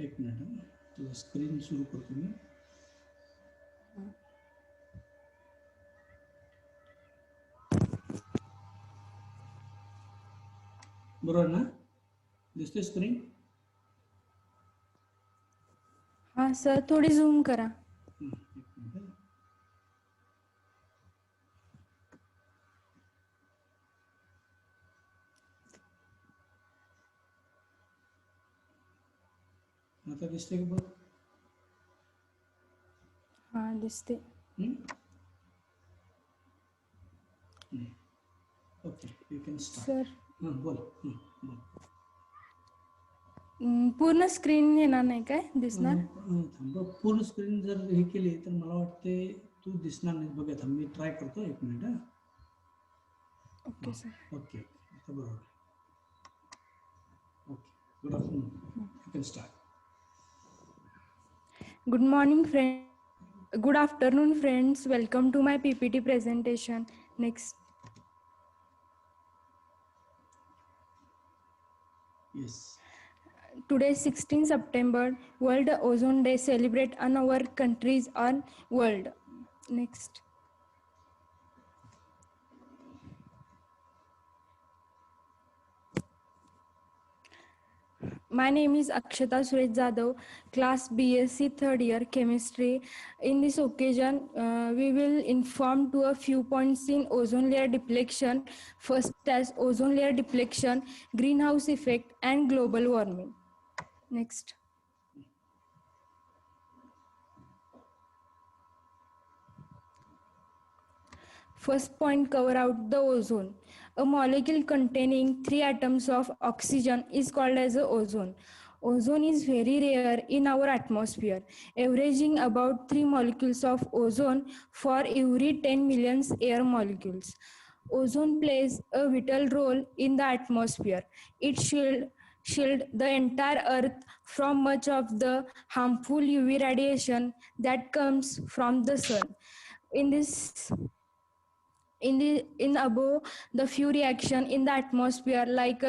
एक मिनिट तुझं स्क्रीन सुरू करतो मी. बरोबर ना? दिसते स्क्रीन? हाँ सर, थोड़ी झूम करा. एक मिनिट. आता दिसते की बघ? हाँ दिसते. Okay, you can sir start. बोल. बोल. पूर्ण स्क्रीन येणार नाही काय दिसणार? थांब, पूर्ण स्क्रीन जर हे केली तर मला वाटते तू दिसणार नाही. बघा थांब, मी ट्राय करतो. एक मिनिट. Okay sir. ओके, आता बरोबर. Okay, good afternoon. You can start. Good morning, friend. Good afternoon, friends. Welcome to my PPT presentation. Next. Yes. Today, 16 September, World Ozone Day celebrate on our countries on world. Next. My name is Akshata Suresh Jadhav, class BSc third year chemistry. In this occasion, we will inform to a few points in ozone layer depletion. First as ozone layer depletion, greenhouse effect and global warming. Next. First point, cover out the ozone. A molecule containing 3 atoms of oxygen is called as a ozone. Ozone is very rare in our atmosphere, averaging about 3 molecules of ozone for every 10 million air molecules. Ozone plays a vital role in the atmosphere. It shield the entire earth from much of the harmful UV radiation that comes from the sun. In this in above the few reaction in the atmosphere like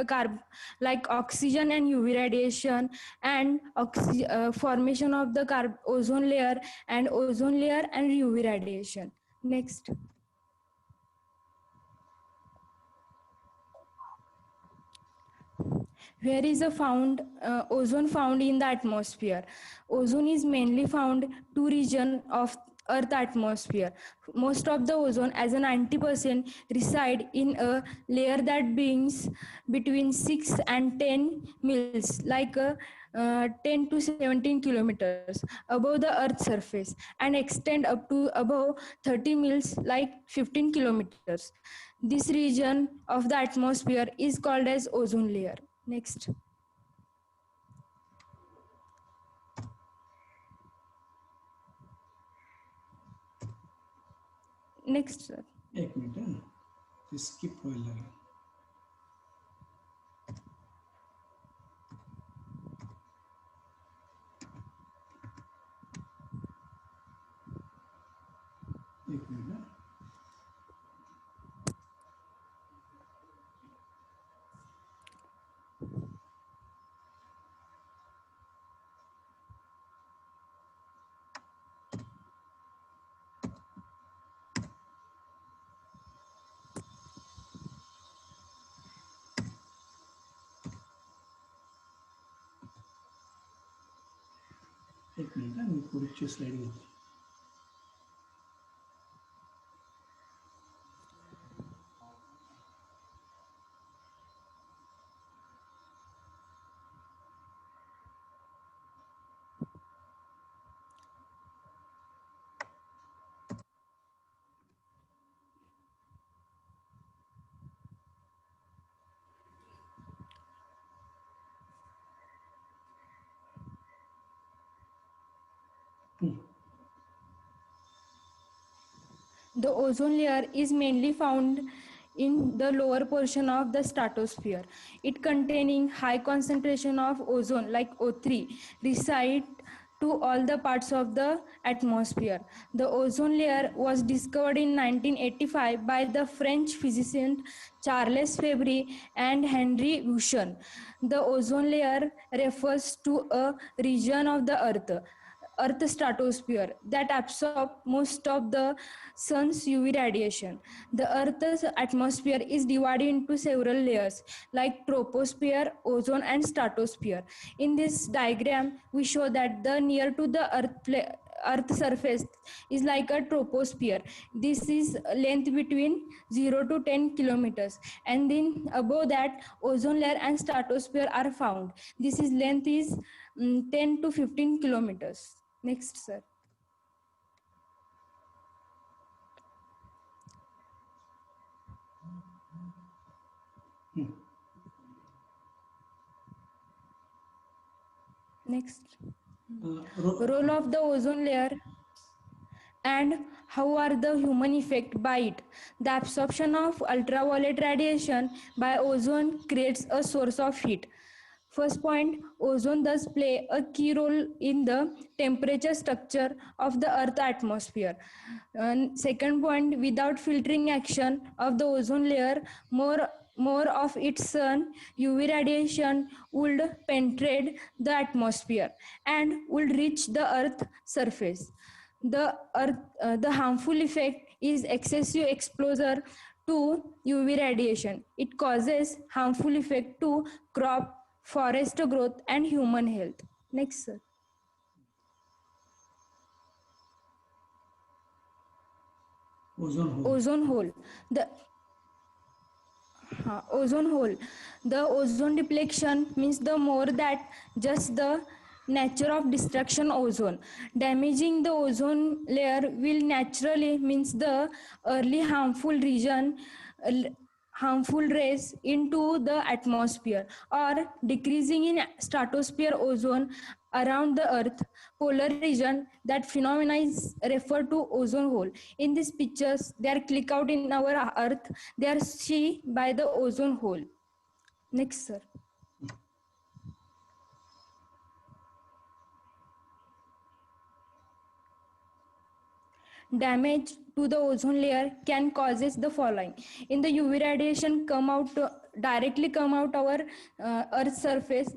like oxygen and UV radiation and formation of the ozone layer and UV radiation. Next. Where is a found ozone found in the atmosphere? Ozone is mainly found two region of earth atmosphere. Most of the ozone as a 90% reside in a layer that beings between 6 and 10 mils like 10 to 17 kilometers above the earth's surface and extend up to above 30 mils like 15 kilometers. This region of the atmosphere is called as ozone layer. Next. Next, sir. एक minute. ते skip व्हायला लागलं. एक minute. एक minute, मी पुढची slide घेतो. The ozone layer is mainly found in the lower portion of the stratosphere. It containing high concentration of ozone like O3 reside to all the parts of the atmosphere. The ozone layer was discovered in 1985 by the French physicist Charles Fabry and Henry Buchan. The ozone layer refers to a region of the Earth stratosphere that absorbs most of the sun's UV radiation. The Earth's atmosphere is divided into several layers like troposphere, ozone, and stratosphere. In this diagram, we show that the near to the Earth surface is like a troposphere. This is length between 0 to 10 kilometers, and then above that, ozone layer and stratosphere are found. This is length is 10 to 15 kilometers. Next, sir. Next. Role of the ozone layer and how are the human effect by it. The absorption of ultraviolet radiation by ozone creates a source of heat. First point, ozone does play a key role in the temperature structure of the Earth atmosphere. And second point, without filtering action of the ozone layer, more of its sun UV radiation would penetrate the atmosphere and would reach the Earth surface. The harmful effect is excessive exposure to UV radiation. It causes harmful effect to crop, forest growth, and human health. Next, sir. Ozone hole. Ozone hole. The ozone depletion means the more that just the nature of destruction ozone. Damaging the ozone layer will naturally means the early harmful rays into the atmosphere or decreasing in stratosphere ozone around the earth polar region. That phenomena is referred to ozone hole. In these pictures they are click out in our earth, they are seen by the ozone hole. Next, sir. Damage to the ozone layer can causes the following. In the UV radiation directly come out our earth surface,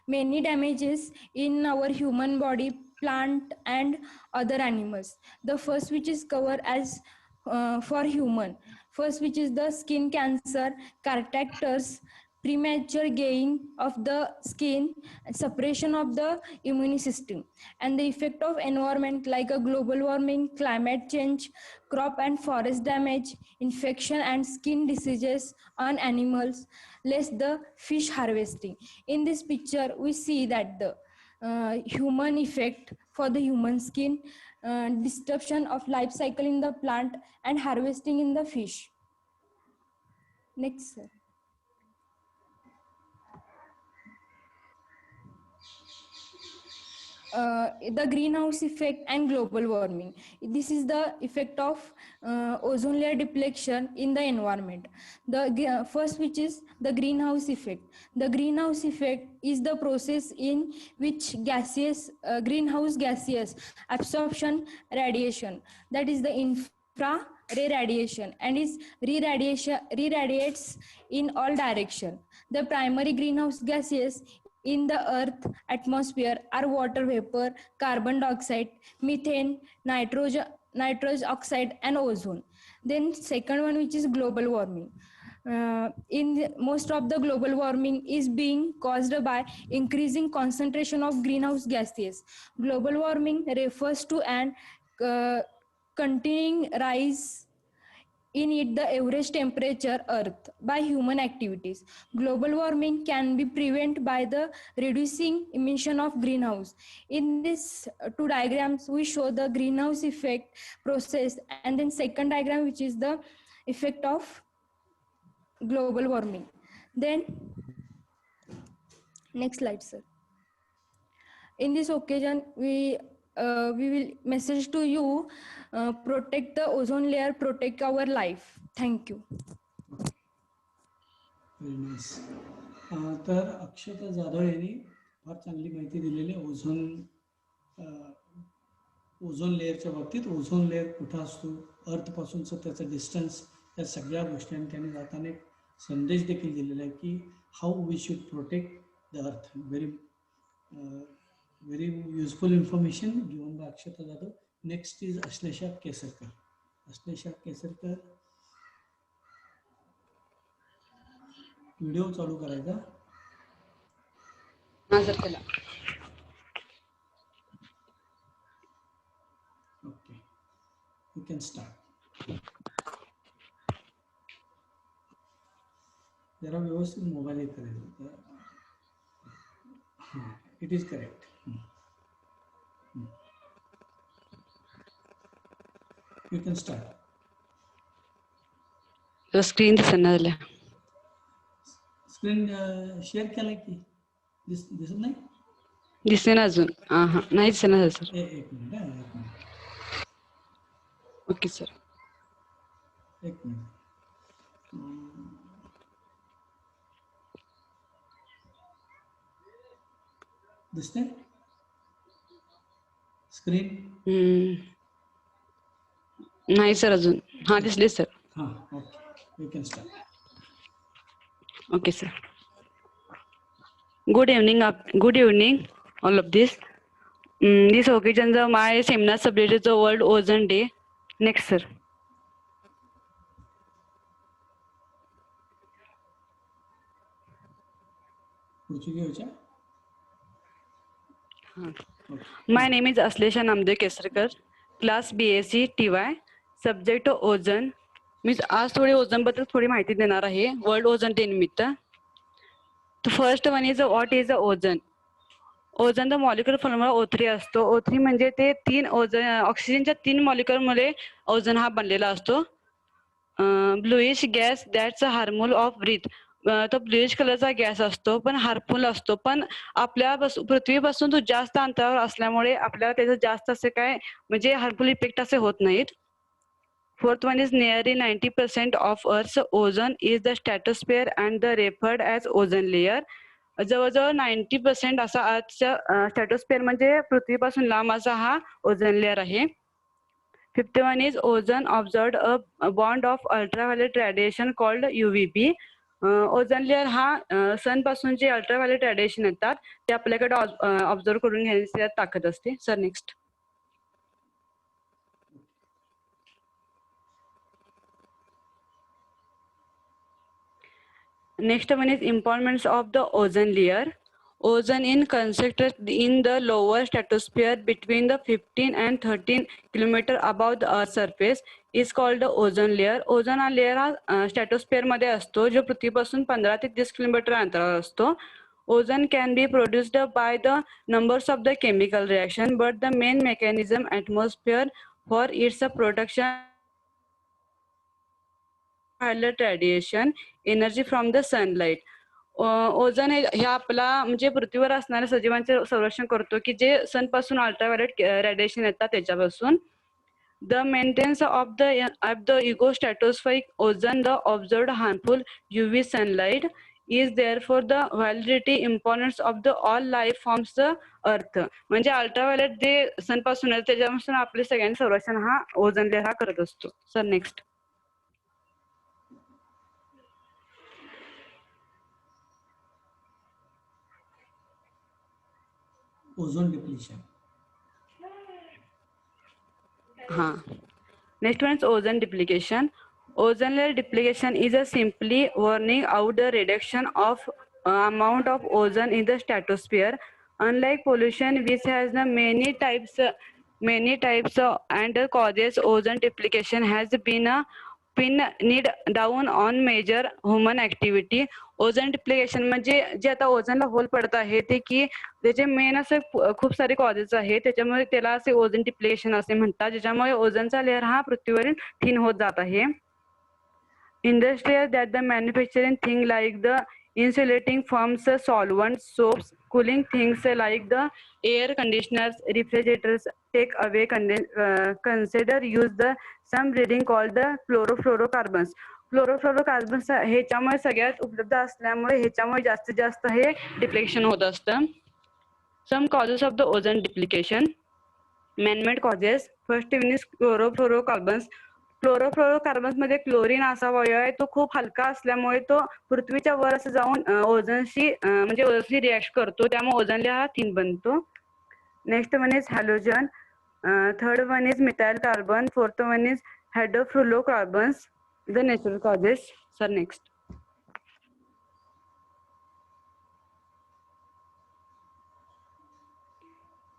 many damages in our human body, plant, and other animals. The first which is covered as for human, first which is the skin cancer, cataracts, premature gain of the skin, suppression of the immune system, and the effect of environment like a global warming, climate change, crop and forest damage, infection and skin diseases on animals, less the fish harvesting. In this picture we see that the human effect for the human skin, disruption of life cycle in the plant, and harvesting in the fish. Next, sir. The greenhouse effect and global warming. This is the effect of ozone layer depletion in the environment. The first which is the greenhouse effect. The greenhouse effect is the process in which greenhouse gases absorption radiation, that is the infra ray radiation, and is radiates in all direction. The primary greenhouse gases in the earth atmosphere are water vapor, carbon dioxide, methane, nitrous oxide, and ozone. Then second one which is global warming. Most of the global warming is being caused by increasing concentration of greenhouse gases. Global warming refers to an continuing rise in it the average temperature earth by human activities. Global warming can be prevented by the reducing emission of greenhouse. In this two diagrams we show the greenhouse effect process, and then second diagram which is the effect of global warming. Then next slide, sir. In this occasion we will message to you, protect the ozone layer, protect our life. Thank you. Very nice. तर अक्षता जाधव यांनी फार चांगली माहिती दिलेली आहे. Ozone लेअरच्या बाबतीत ozone layer कुठं असतो, अर्थपासूनचं त्याचं डिस्टन्स, या सगळ्या गोष्टी त्यांनी जाताना एक संदेश देखील दिलेला आहे की how we should protect the earth. Very useful information given by Akshata Jadhav. Next is Ashlesha Kesarkar. Ashlesha Kesarkar, video चालू करायचा. हां सर केला. Okay, you can start. जरा व्यवस्थित मोबाईल हे करायचं. It is correct. You can start. Screen दिसना झाल्या. स्क्रीन शेअर केलाय की दिसत नाही? दिसेना अजून. हां नाही दिसेना झालं सर. एक मिनिट. एक मिनिट. Okay sir. एक मिनिट. दिसते स्क्रीन? नाही सर अजून. हां दिसले सर. हां, okay, you can start. Okay, sir. Good evening, all of this. This occasion, my seminar subject is the World Ozone Day. Next, sir. My name is Aslesha Namdev Kesarkar, class BSc TY, subject ozone. मीच आज थोडी ozone बद्दल थोडी माहिती देणार आहे world ozone day निमित्त. The first one is what is the ozone? Ozone the molecular formula O3 असतो. O3 म्हणजे ते ऑक्सिजनच्या 3 मॉलिक्युलर मुळे ओझोन हा बनलेला असतो. Bluish gas that's harmful of breath. तो ब्लूइश कलरचा गॅस असतो पण हार्मफुल असतो, पण आपल्या पृथ्वीपासून तो जास्त अंतरावर असल्यामुळे आपल्याला त्याचं जास्त असे काय म्हणजे हार्मफुल इफेक्ट असे होत नाहीत. Fourth one is nearly 90% of Earth's ozone is the stratosphere and the referred as ozone layer. जवळजवळ 90% असा अर्थच्या स्ट्रॅटोस्फिअर म्हणजे पृथ्वीपासून लांब असा हा ओझोन लेअर आहे. Fifth one is ozone observed a bond of ultraviolet radiation called UVB. Ozone layer हा sun पासून जे ultraviolet radiation येतात ते आपल्याकडे ऑब्झर्व करून घेण्याची ताकद असते. Sir next. Next one is importance of the ozone layer. Ozone is concentrated in the lower stratosphere between the 15 and 13 kilometer above the earth surface is called the ozone layer. Ozone हा layer हा स्ट्रॅटोस्फिअर मध्ये असतो जो पृथ्वीपासून 15 ते 30 kilometre अंतरावर असतो. Ozone can be produced by the numbers of the chemical reaction, but the main mechanism atmosphere for its production violet radiation energy from the sunlight. Ozone हे आपला म्हणजे पृथ्वीवर असणाऱ्या सजीवांचे संरक्षण करतो की जे सन पासून अल्ट्राव्हायोलेट रेडिएशन येतात त्याच्यापासून. The maintenance of the ecostratospheric ozone, the observed harmful UV sunlight, is therefore the validity importance of the all life forms the earth. म्हणजे अल्ट्राव्हायोलेट जे सन पासून आहे त्याच्यापासून आपले सगळ्यांचे संरक्षण हा ओझोन लेअर हा करत असतो. Sir next. Ozone depletion. Next one is ozone depletion. Ozone layer depletion is a simply warning out the reduction of amount of ozone in the stratosphere. Unlike pollution, which has many types and causes, ozone depletion has been need down on major human activity. Ozone depletion म्हणजे जे आता ओझोनला whole पडत आहे ते की त्याचे main असे खूप सारे कॉजेस आहेत, त्याच्यामुळे त्याला असे ओझोन डिप्लिकेशन असे म्हणतात, ज्याच्यामुळे ओझोनचा लेअर हा पृथ्वीवरील थिन होत जात आहे. Industries that the manufacturing thing like the insulating foams, solvents, soaps, cooling things like the air conditioners, refrigerators take away consider use the some breathing called the chlorofluorocarbons. Some causes of the ozone depletion. Man-made causes. First one is chlorofluorocarbons. Chlorofluorocarbons मध्ये chlorine असा अवयव आहे, तो खूप हलका असल्यामुळे तो पृथ्वीच्या वर असं जाऊन ओझोनशी म्हणजे ओझोनशी रिॲक्ट करतो, त्यामुळे ओझोन लेयर हा थिन बनतो. Next one is halogen. Third one is methyl carbon. Fourth one is hydrofluorocarbons. The natural causes. Sir next.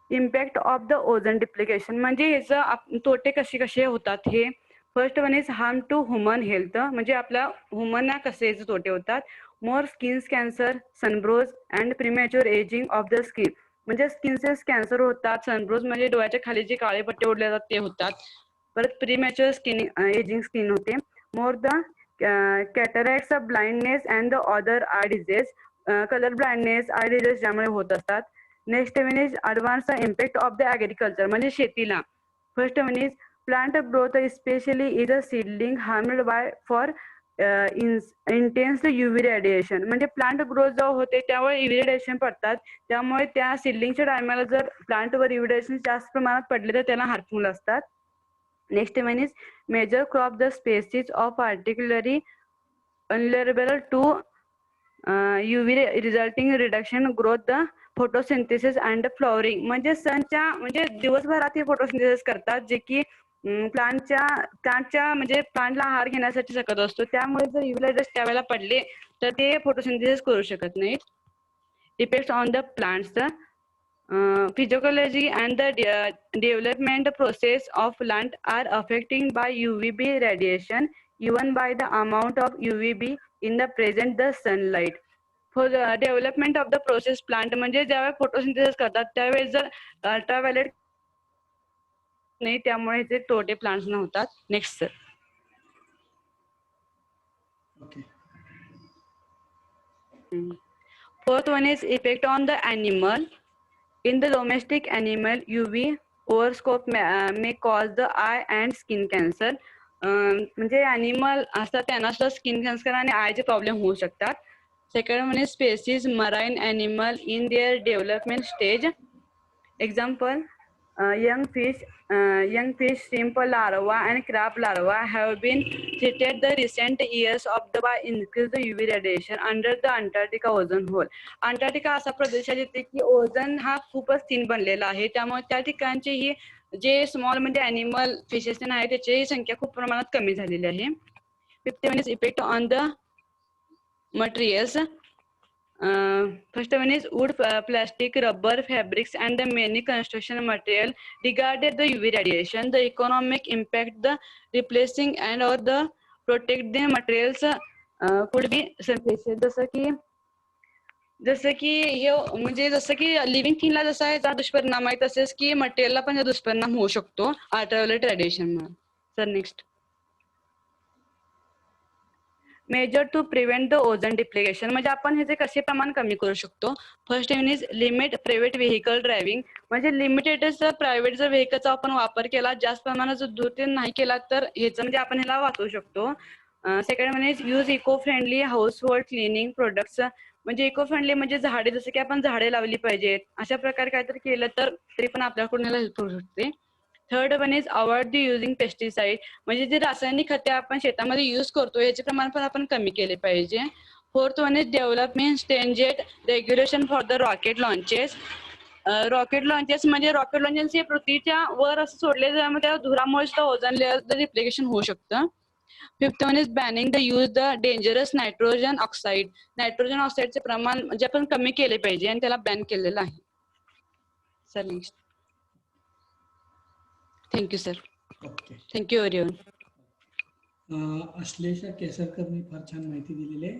Impact of the ozone depletion म्हणजे याचं तोटे कसे कसे होतात हे. First one is harm to human health, म्हणजे आपल्या ह्युमनना कसे याचे तोटे होतात. More skin cancer, sunburns and premature ageing of the skin, म्हणजे स्किनचे कॅन्सर होतात. सनब्रोज म्हणजे डोळ्याच्या खाली जे काळे पट्टे उडले जातात ते होतात. परत प्रीमॅच्युअर स्किन एजिंग स्किन होते. More the cataracts, blindness and the other eye disease, colour blindness, eye disease ज्यामुळे होत असतात. Next one is advance impact of the agriculture, म्हणजे शेतीला. First one is plant growth, specially is a seedling harmed by for intense UV radiation, म्हणजे plant growth जेव्हा होते त्यामुळे UV radiation पडतात, त्यामुळे त्या सीडलिंगच्या टायमाला जर प्लांटवर UV रेडिएशन जास्त प्रमाणात पडले तर त्याला हार्मफुल असतात. Next one is major crop the species of particularly vulnerable to UV resulting reduction growth the photosynthesis and flowering, म्हणजे सनच्या म्हणजे दिवसभरात हे फोटोसिंथेसिस करतात, जे की प्लांटच्या म्हणजे प्लांटला आहार घेण्यासाठी शकत असतो, त्यामुळे जर UV लाईट त्यावेळेला पडले तर ते फोटोसिंथेसिस करू शकत नाहीत. Effects on the plants. Physiology and the development process of plant are affected by UVB radiation, even by the amount of UVB in the present the sunlight. For the development of the process plant, म्हणजे ज्यावेळेस photosynthesis करतात त्यावेळेस जर ultraviolet नाही, त्यामुळे ते तोटे प्लांट्सना होतात. Next sir. Okay. Fourth one is effect on the animal. In the domestic animal, UV overscope may cause the eye and skin cancer. म्हणजे ॲनिमल असतात त्यांना सुद्धा स्किन कॅन्सर आणि आयचे प्रॉब्लेम होऊ शकतात. Second one is species marine animal in their development stage. Example, young fish, shrimp larvae and crab larvae have been treated the recent years of the by increased UV radiation under the Antarctica ozone hole. Antarctica असा प्रदेश आहे जिथे की ozone हा खूपच thin बनलेला आहे, त्यामुळे त्या ठिकाणचे ही जे स्मॉल म्हणजे ॲनिमल फिशेस आहे त्याची संख्या खूप प्रमाणात कमी झालेली आहे. Fifth one is effect on the materials. First one is wood, plastic, rubber, fabrics, and the many construction material regarded the UV radiation. The economic impact, the replacing and or the protect the materials could be sufficient. जसं की हे म्हणजे जसं की living थिंगला जसा याचा दुष्परिणाम आहे, तसेच की मटेरियलला पण दुष्परिणाम होऊ शकतो अल्ट्राव्हायोलेट रेडिएशनमुळे. Sir next. Measure to prevent the ozone depletion, म्हणजे आपण ह्याचे कसे प्रमाण कमी करू शकतो. First one is limit private vehicle driving, म्हणजे लिमिटेडच प्रायव्हेट जर व्हेकलचा आपण वापर केला, जास्त प्रमाणात जर दूर नाही केला तर ह्याचं म्हणजे आपण ह्याला वाचवू शकतो. Second one is use eco friendly household cleaning products, म्हणजे इको फ्रेंडली म्हणजे झाडे, जसं की आपण झाडे लावली पाहिजेत, अशा प्रकारे काहीतरी केलं तर तरी पण आपल्याकडून ह्याला हेल्प होऊ शकते. Third one is avoid the using pesticide, म्हणजे जे रासायनिक खते आपण शेतामध्ये यूज करतो याचे प्रमाण पण आपण कमी केले पाहिजे. Fourth one is development stringent regulation for the rocket launches. Rocket launches म्हणजे रॉकेट लॉन्चेस हे पृथ्वीच्या वर असं सोडले त्यामध्ये धुरामुळे सुद्धा ओझोन लेअर रिप्लिकेशन होऊ शकतं. Fifth one is banning the use the dangerous nitrogen oxide, nitrogen ऑक्साईडचे प्रमाण म्हणजे आपण कमी केले पाहिजे आणि त्याला बॅन केलेलं आहे. Sir next. Thank you sir. Okay. Thank you everyone. Ashlesha केसरकरनी फार छान माहिती दिलेली आहे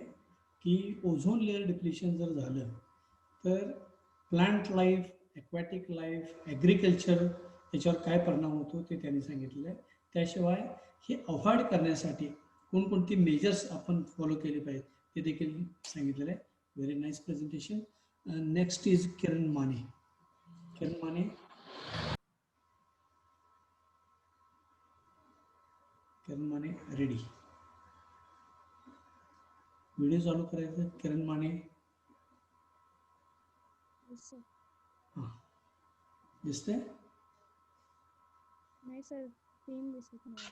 की ओझोन लेअर डिप्लिशन जर झालं तर plant life, aquatic life, agriculture याच्यावर काय परिणाम होतो ते त्यांनी सांगितलेलं आहे. त्याशिवाय हे अवॉइड करण्यासाठी कोणकोणती मेजर्स आपण फॉलो केले पाहिजे ते देखील सांगितलेलं आहे. Very nice presentation. Next is Kiran Mane. Kiran Mane. Kiran माने रेडी. व्हिडिओ चालू करायचं. किरण माने. हां दिसते. नाही सर, स्क्रीन दिसत नाही.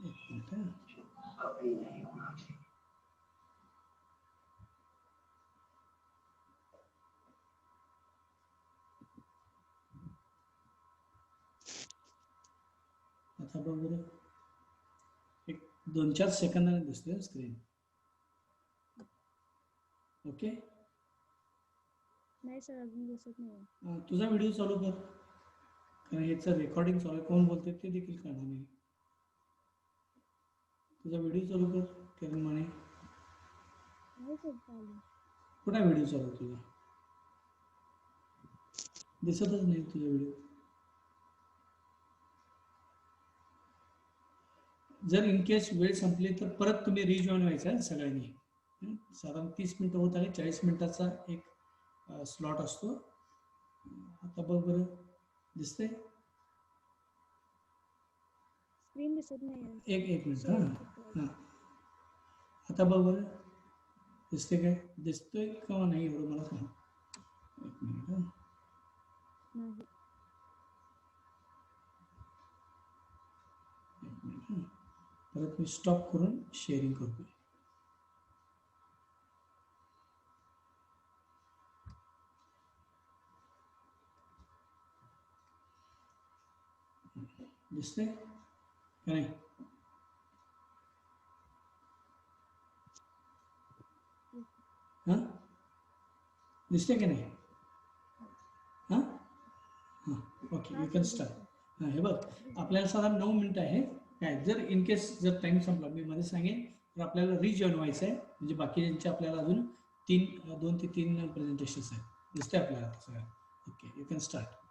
एक मिनिट हां. आता बघ बरं, एक 2-4 सेकंदाने दिसते स्क्रीन. ओके. नाही सर, अजून दिसत नाही. तुझा व्हिडिओ चालू कर, कारण ह्याचं रेकॉर्डिंग चालू आहे, कोण बोलते ते देखील कळणार नाही. तुझा व्हिडिओ चालू कर किरण माने. नाही सर चालू. कुठे व्हिडिओ चालू आहे तुझा? दिसतच नाही तुझा व्हिडिओ. जर इन केस वेळ संपली तर परत तुम्ही रिजॉईन व्हायचं आहे सगळ्यांनी. साधारण 30 मिनिटं होत आहे, 40 मिनिटाचा एक स्लॉट असतो. आता बघ बरं, दिसतंय? स्क्रीन दिसत नाही. एक मिनिट हां हां. आता बघ बरं, दिसते काय? दिसतोय किंवा नाही एवढं मला सांग. एक मिनिट हां. नाही. एक मिनिट हां. परत मी स्टॉप करून शेअरिंग करतोय. दिसते का नाही? हां दिसते की नाही? हां हां ओके, यू कॅन स्टार्ट. हां हे बघ, आपल्याला साधारण 9 मिनिटं आहे काय. जर इन केस जर टाईम संपला, मी मध्ये सांगेन, तर आपल्याला रिजॉईन व्हायचं आहे. म्हणजे बाकीच्यांचे आपल्याला अजून 2 ते 3 प्रेझेंटेशन्स आहेत. दिसते आपल्याला सगळ्या? Okay, you can start.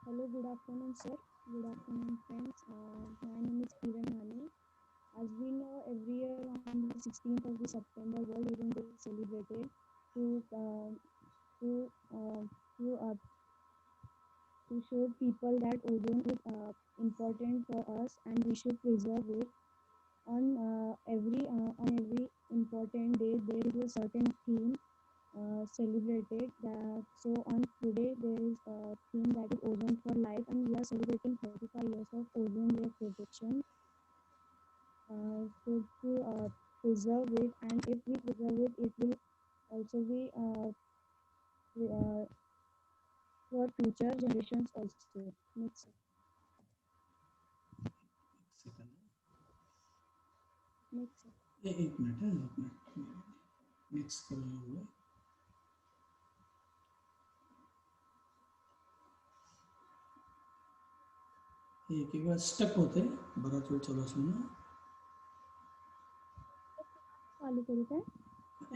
Hello, good afternoon, sir. Good afternoon, friends. My name is Kiran Mani. As we know, every year on the 16th of the September, World Ozone Day is celebrated to uh, to uh, to uh, to show people that ozone is important for us and we should preserve it. On every important day, there is a certain theme celebrated. So on today there is a theme that is ozone for life, and we are celebrating 35 years of ozone layer protection. So to preserve it, and if we preserve it, it will also be for future generations also. Next. Second. Next. एक minute हां, एक minute mix करूया. एक वेळा stuck होते, बराच वेळ चालू असून. चालू करू काय?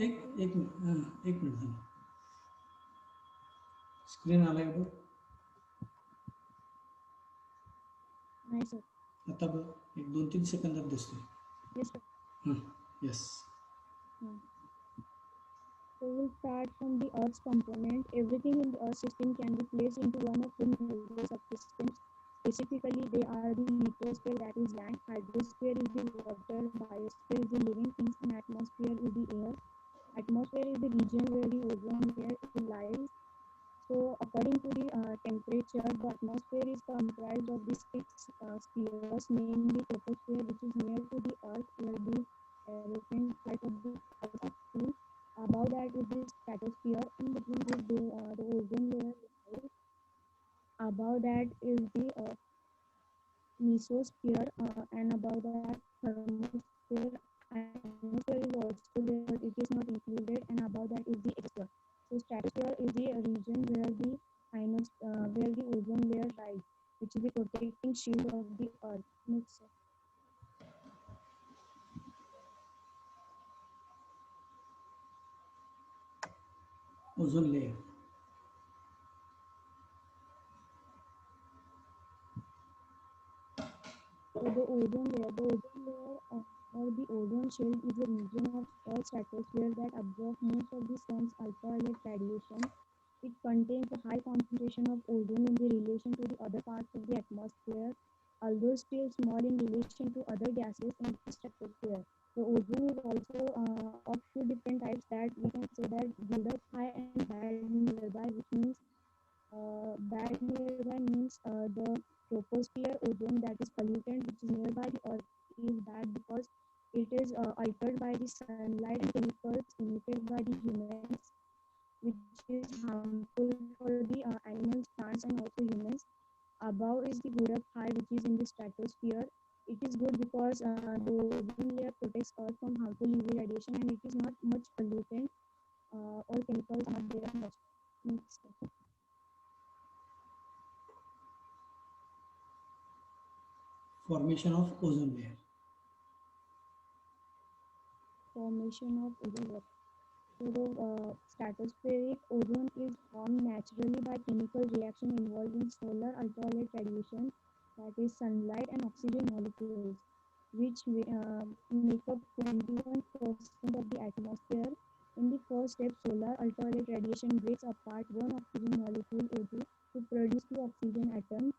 एक मिनिट हां, एक मिनिट झालं. स्क्रीन आलाय का बघ? नाही सर. आता बघ, एक 2-3 सेकंदात दिसतोय. Yes, sir. हां yes. So we'll start from the Earth's component. Everything in the Earth system can be placed into one of two major subsystems. Specifically, they are the lithosphere, that is land, hydrosphere is the water, biosphere is the living things, and atmosphere is the air. Atmosphere is the region where the ozone layer lies. So according to the temperature, the atmosphere is comprised of the six spheres, namely troposphere, which is near to the Earth, where the aeroplane flight of the Earth up to. Above that is the stratosphere. In between is the ozone layer lies. Above that is the mesosphere, and above that thermosphere. Ionosphere is also there, but it is not included. And above that is the exosphere. So stratosphere is the region where the ozone layer lies, which is the protecting shield of the Earth. Next. Ozone layer. So the ozone layer or the ozone shield is a region of Earth's stratosphere that absorbs most of the sun's ultraviolet radiation. It contains a high concentration of ozone in the relation to the other parts of the atmosphere, although still small in relation to other gases in the stratosphere. The ozone is also of two different types, that that because it is altered by the sunlight and chemicals emitted by the humans, which is harmful for the animals, plants, and also humans. Above is the Gorak high, which is in the stratosphere. It is good because the ozone layer protects Earth from harmful UV radiation, and it is not much pollutant or chemicals are not there much. Next step. Formation of ozone layer. Formation of ozone layer. So the stratospheric ozone is formed naturally by chemical reaction involving solar ultraviolet radiation, that is sunlight and oxygen molecules, which make up 21% of the atmosphere. In the first step, solar ultraviolet radiation breaks apart one oxygen molecule O2 to produce two oxygen atoms.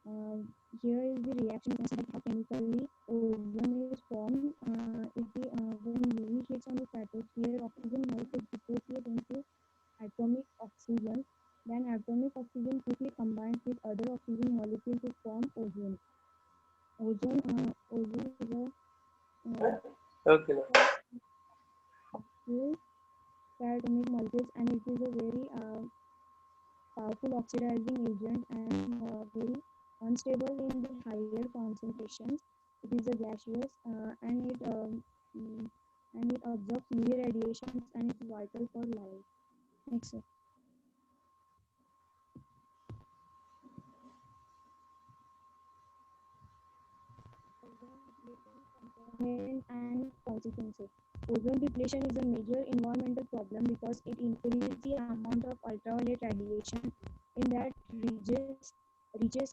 uh, Here is the reaction. You can see that how chemically ozone is formed. When UV hits on the stratosphere, oxygen molecules dissociate into atomic oxygen. Then atomic oxygen quickly combines with other oxygen molecules to form ozone. Ozone is a Okay. fuel atomic molecules, and it is a very powerful oxidizing agent and very unstable in the higher concentrations. It is a gaseous mm, and it absorbs UV radiations and it's vital for life. Next, sir. Component and consequences. Ozone depletion is a major environmental problem because it increases the amount of ultraviolet radiation in that reaches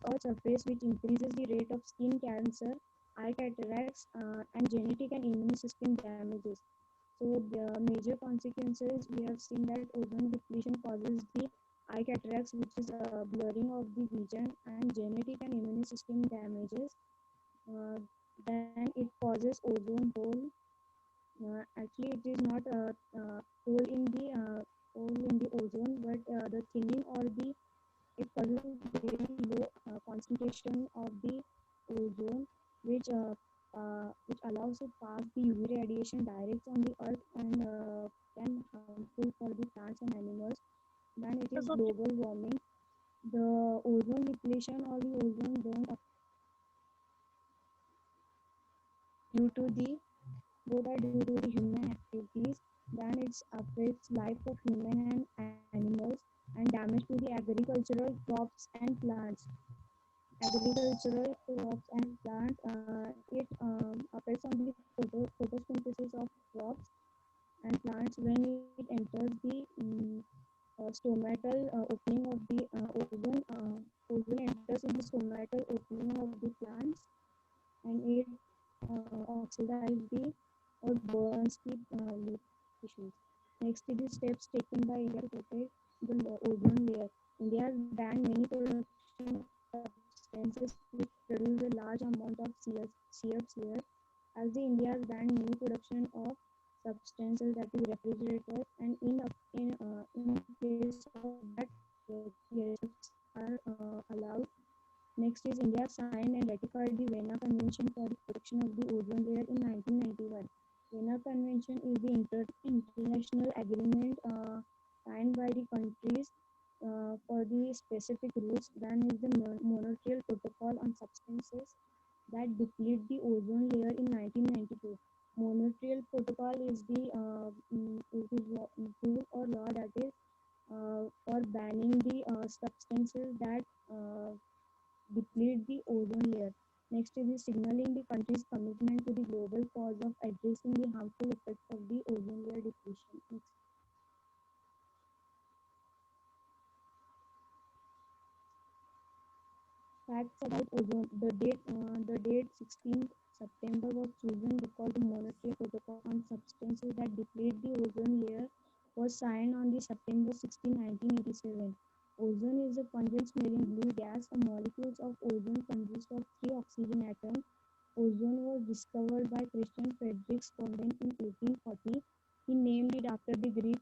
Earth's surface, which increases the rate of skin cancer, eye cataracts, and genetic and immune system damages. So the major consequences, we have seen that ozone depletion causes the eye cataracts, which is a blurring of the vision, and genetic and immune system damages. Uh, then it causes ozone hole. Actually, it is not a hole in the ozone, but the thinning or the it causes very low concentration of the ozone, which which allows to pass the UV radiation direct on the earth and can harmful for the plants and animals. Then it is global warming. The ozone depletion or the ozone don't due to the both are due to the human activities. Then it affects life of human and animals and damage to the agricultural crops and plants. Agricultural crops and plants, it affects on the photosynthesis of crops and plants when it enters the stomatal opening of the ozone enters in the stomatal opening of the plants, and it oxidizes the or burns the leaf tissues. Next is the steps taken by India to protect the ozone layer. India has banned many production of substances which produce a large amount of CO2. As the India has banned many production of substances, that is refrigerators, and in place of that, refrigerators are allowed. Next is India signed and ratified the Vienna Convention for the protection of the ozone layer in 1991. Vienna Convention is the international agreement signed by the countries for the specific rules. Then is the Montreal Protocol on substances that deplete the ozone layer in 1992. Montreal Protocol is the rule or law that is for banning the substances that deplete the ozone layer. Next is signaling the country's commitment to the global cause of addressing the harmful effects of the ozone layer depletion. Next. Facts about ozone. The date 16th September was chosen because the Montreal Protocol on substances that deplete the ozone layer was signed on the September 16, 1987. Ozone is a pungent smelling blue gas. The molecules of ozone consist of three oxygen atoms. Ozone was discovered by Christian Friedrich Sponden in 1840. He named it after the Greek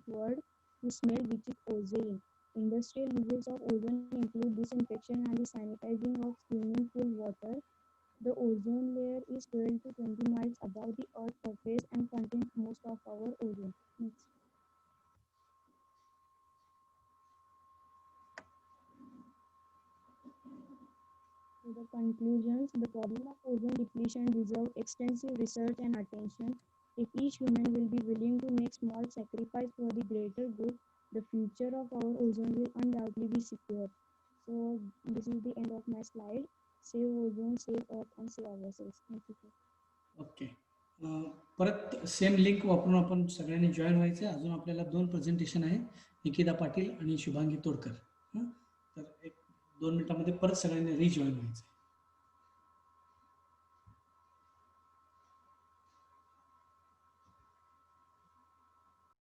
word to smell, which is ozein. Industrial uses of ozone include disinfection and the sanitizing of swimming pool water. The ozone layer is 12 to 20 miles above the Earth's surface and contains most of our ozone. Next. So the conclusions, the problem of ozone depletion deserves extensive research and attention. If each human will be willing to make small sacrifice for the greater good, the future of our ozone will undoubtedly be secure. So this is the end of my slide. Save ozone, save earth and save ourselves. Thank you. Okay. परत same link वापरून आपण सगळ्यांनी join व्हायचं आहे. अजून आपल्याला 2 presentation आहे, निकिता पाटील आणि शुभांगी तोडकर. तर एक 2 मिनिटामध्ये परत सगळ्यांनी रिजॉईन व्हायचं.